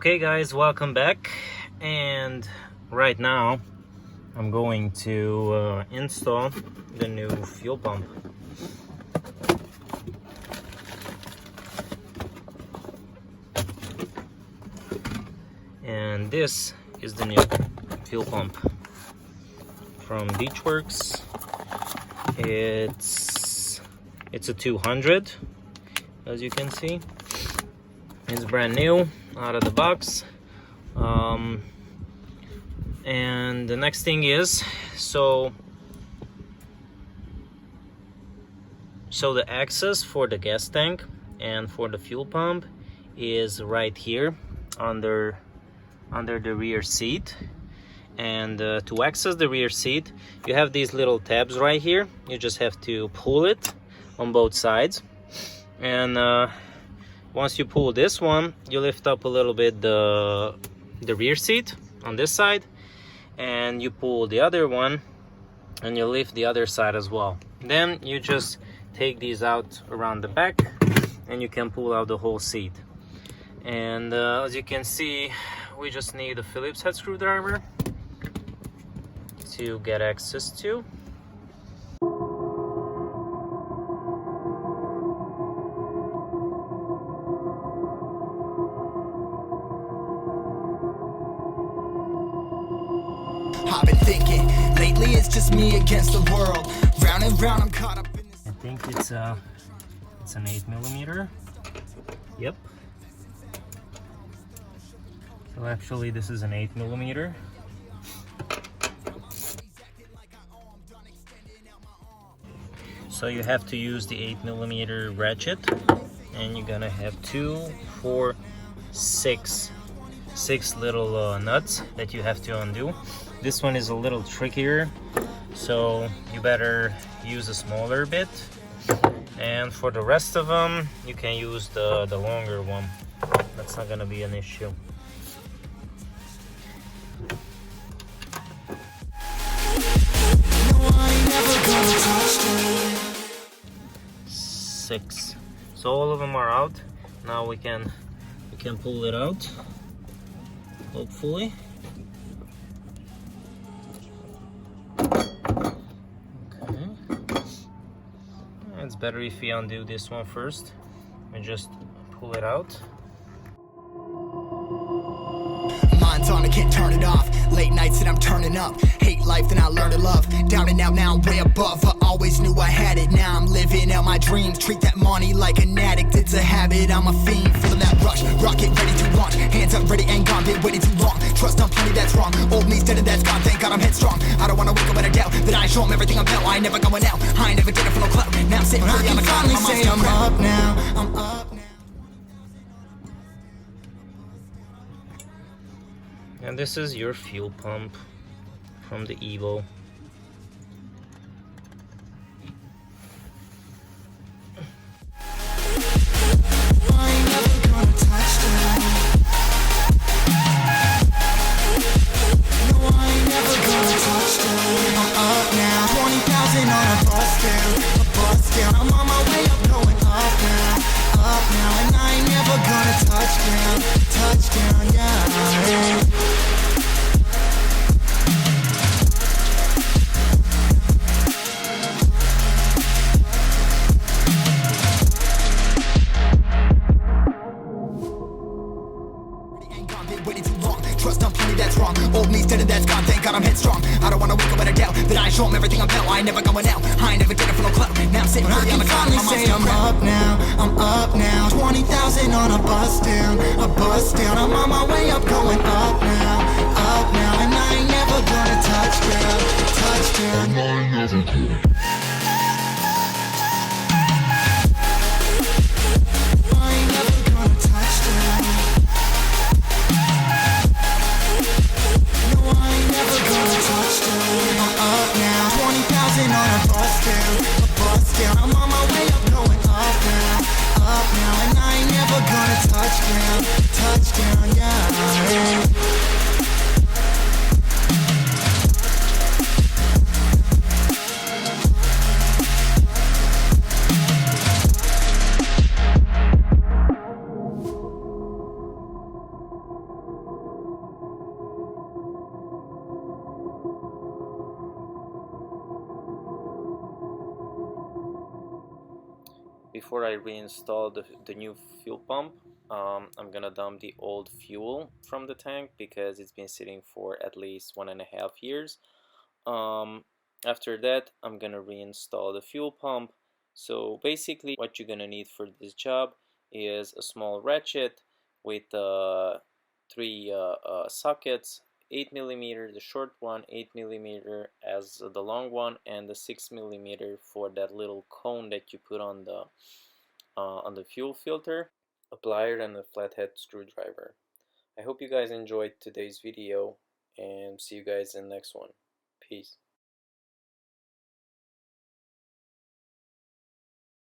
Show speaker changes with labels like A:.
A: Okay guys, welcome back, and right now I'm going to install the new fuel pump. And this is the new fuel pump from Beachworks. It's a 200, as you can see. It's brand new out of the box. And the next thing is, so the access for the gas tank and for the fuel pump is right here under the rear seat. And to access the rear seat, you have these little tabs right here. You just have to pull it on both sides, and once you pull this one, you lift up a little bit the rear seat on this side, and you pull the other one and you lift the other side as well. Then you just take these out around the back and you can pull out the whole seat. And as you can see, we just need a Phillips head screwdriver to get access to.
B: I've been thinking, lately it's just me against the world. Round and round I'm caught up in this.
A: I think it's an 8mm. Yep. So actually this is an 8mm. So you have to use the 8mm ratchet, and you're gonna have 2, 4, 6 little nuts that you have to undo. This one is a little trickier, so you better use a smaller bit. And for the rest of them, you can use the longer one. That's not gonna be an issue. Six. So all of them are out. Now we can pull it out, hopefully. Okay. It's better if you undo this one first and just pull it out.
B: Mine's on, I can't turn it off. Late nights and I'm turning up. Hate life, then I learn to love. Down and out, now I'm way above. I always knew I had it, now I'm living out my dreams. Treat that money like an addict, it's a habit, I'm a fiend. Feeling that rush, rocket ready to launch. Hands up, ready and gone, been waiting too long. Trust on plenty, that's wrong. Old me's dead and that's gone, thank God I'm headstrong. I don't wanna wake up with a doubt that I show 'em everything I'm about. I ain't never going out, I ain't never did it for no clout. Now I'm sitting pretty on the cloud. Say I'm up now, I'm up now.
A: And this is your fuel pump from the Evo.
B: I'm on my way up, going up now, and I ain't never gonna touchdown, yeah. Waiting too long, trust on plenty, that's wrong. Old me's dead and that's gone, thank God I'm headstrong. I don't wanna wake up with a doubt that I show 'em everything I'm about. I ain't never going out, I ain't never did it for no clout. Now I'm sitting pretty on the cloud. Say I'm up now, 20,000 on a bus down. I'm on my way up, going up now, and I ain't never gonna touchdown. And I ain't never gonna. I'm on my way up, going up now, and I ain't never gonna touchdown, yeah.
A: before I reinstall the new fuel pump, I'm gonna dump the old fuel from the tank because it's been sitting for at least 1.5 years. Um, After that, I'm gonna reinstall the fuel pump. So basically what you're gonna need for this job is a small ratchet with three sockets, 8 mm, the short one, 8 mm as the long one, and the 6 mm for that little cone that you put on the fuel filter, a plier, and a flathead screwdriver. I hope you guys enjoyed today's video, and see you guys in the next one. Peace.